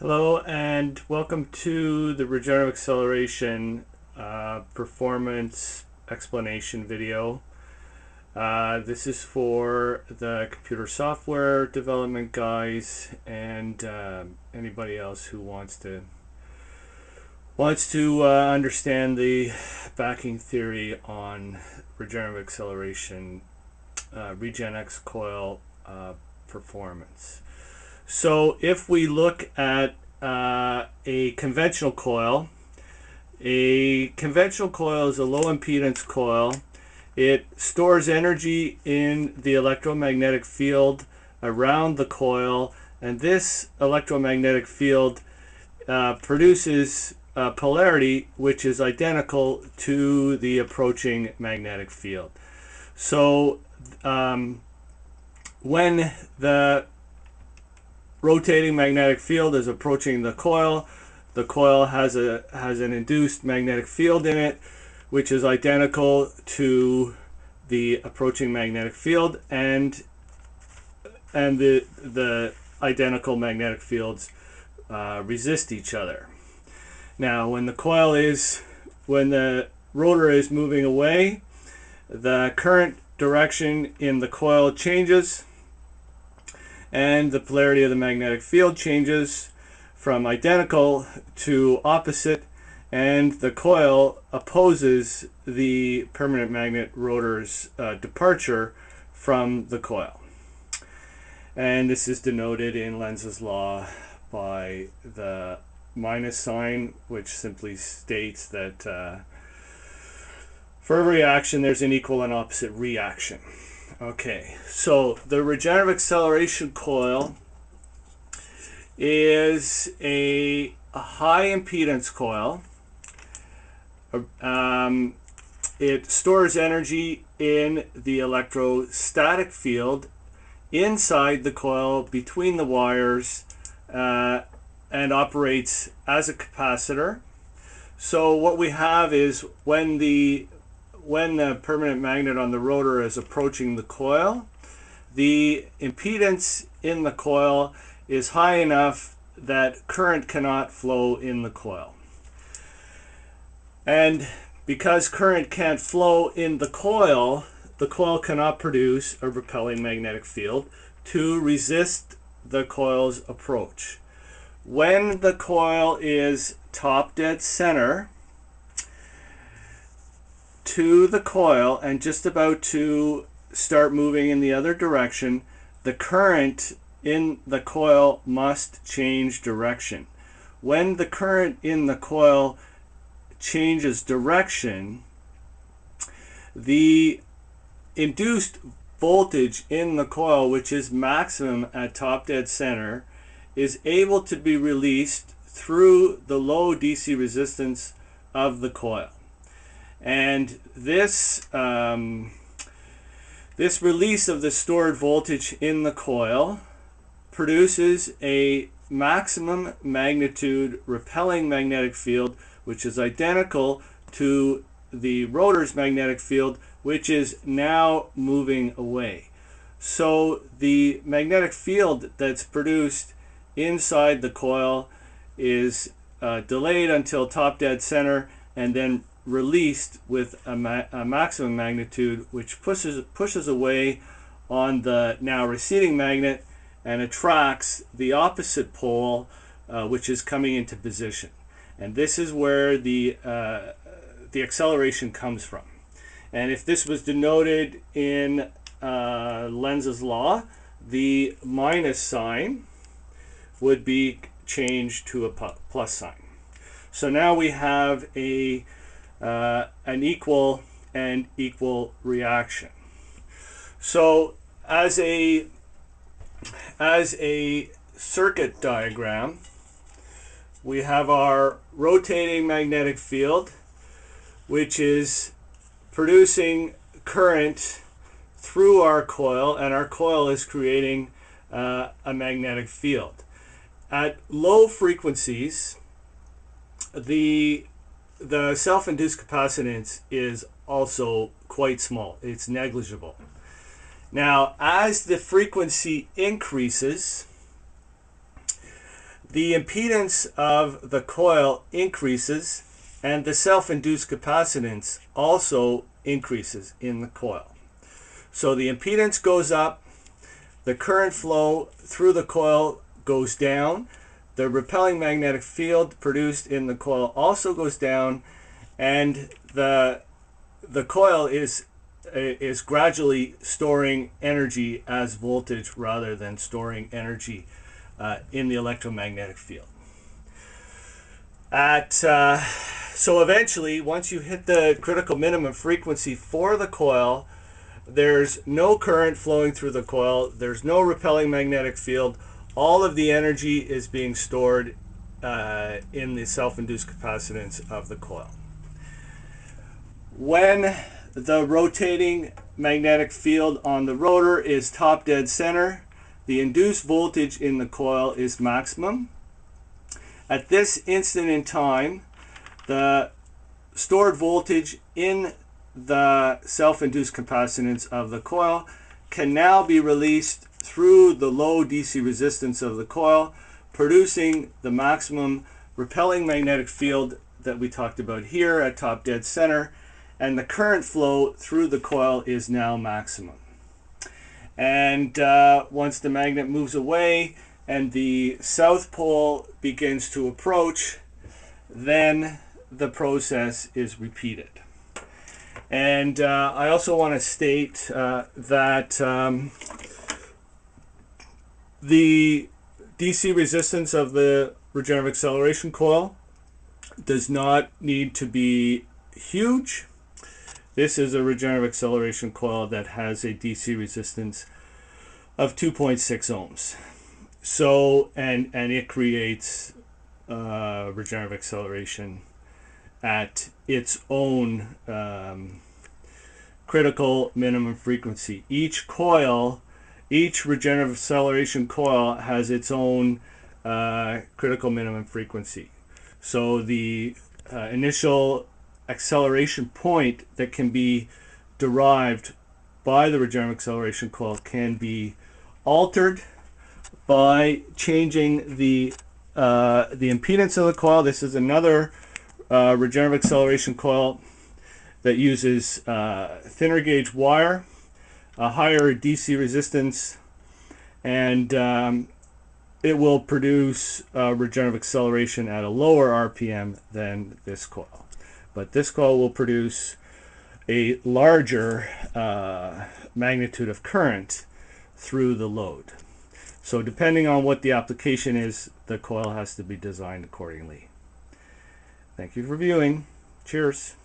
Hello and welcome to the Regenerative Acceleration performance explanation video. This is for the computer software development guys and anybody else who wants to understand the backing theory on regenerative acceleration, RegenX coil performance. So if we look at a conventional coil is a low impedance coil. It stores energy in the electromagnetic field around the coil, and this electromagnetic field produces polarity which is identical to the approaching magnetic field. So when the rotating magnetic field is approaching the coil has an induced magnetic field in it which is identical to the approaching magnetic field, and the identical magnetic fields resist each other. Now when the rotor is moving away, the current direction in the coil changes and the polarity of the magnetic field changes from identical to opposite, and the coil opposes the permanent magnet rotor's departure from the coil. And this is denoted in Lenz's law by the minus sign, which simply states that for every action there's an equal and opposite reaction. Okay, so the regenerative acceleration coil is a high impedance coil. It stores energy in the electrostatic field inside the coil between the wires and operates as a capacitor. So what we have is when the permanent magnet on the rotor is approaching the coil, the impedance in the coil is high enough that current cannot flow in the coil. And because current can't flow in the coil cannot produce a repelling magnetic field to resist the coil's approach. When the coil is top dead center to the coil and just about to start moving in the other direction, the current in the coil must change direction. When the current in the coil changes direction, the induced voltage in the coil, which is maximum at top dead center, is able to be released through the low DC resistance of the coil. And this release of the stored voltage in the coil produces a maximum magnitude repelling magnetic field which is identical to the rotor's magnetic field, which is now moving away. So the magnetic field that's produced inside the coil is delayed until top dead center and then released with a maximum magnitude which pushes away on the now receding magnet and attracts the opposite pole which is coming into position. And this is where the acceleration comes from. And if this was denoted in Lenz's law, the minus sign would be changed to a plus sign. So now we have an equal and equal reaction. So as a circuit diagram, we have our rotating magnetic field, which is producing current through our coil, and our coil is creating a magnetic field. At low frequencies, the self-induced capacitance is also quite small. It's negligible. Now, as the frequency increases, the impedance of the coil increases, and the self-induced capacitance also increases in the coil. So the impedance goes up, the current flow through the coil goes down, the repelling magnetic field produced in the coil also goes down, and the coil is gradually storing energy as voltage rather than storing energy in the electromagnetic field. So eventually, once you hit the critical minimum frequency for the coil, there's no current flowing through the coil, there's no repelling magnetic field, all of the energy is being stored in the self-induced capacitance of the coil. When the rotating magnetic field on the rotor is top dead center, the induced voltage in the coil is maximum. At this instant in time, the stored voltage in the self-induced capacitance of the coil can now be released through the low DC resistance of the coil, producing the maximum repelling magnetic field that we talked about here at top dead center, and the current flow through the coil is now maximum. And once the magnet moves away and the south pole begins to approach, then the process is repeated. And I also want to state that the DC resistance of the regenerative acceleration coil does not need to be huge. This is a regenerative acceleration coil that has a DC resistance of 2.6 ohms. So, and it creates regenerative acceleration at its own critical minimum frequency. Each regenerative acceleration coil has its own critical minimum frequency. So the initial acceleration point that can be derived by the regenerative acceleration coil can be altered by changing the impedance of the coil. This is another regenerative acceleration coil that uses thinner gauge wire, a higher DC resistance, and it will produce regenerative acceleration at a lower RPM than this coil. But this coil will produce a larger magnitude of current through the load. So depending on what the application is, the coil has to be designed accordingly. Thank you for viewing. Cheers.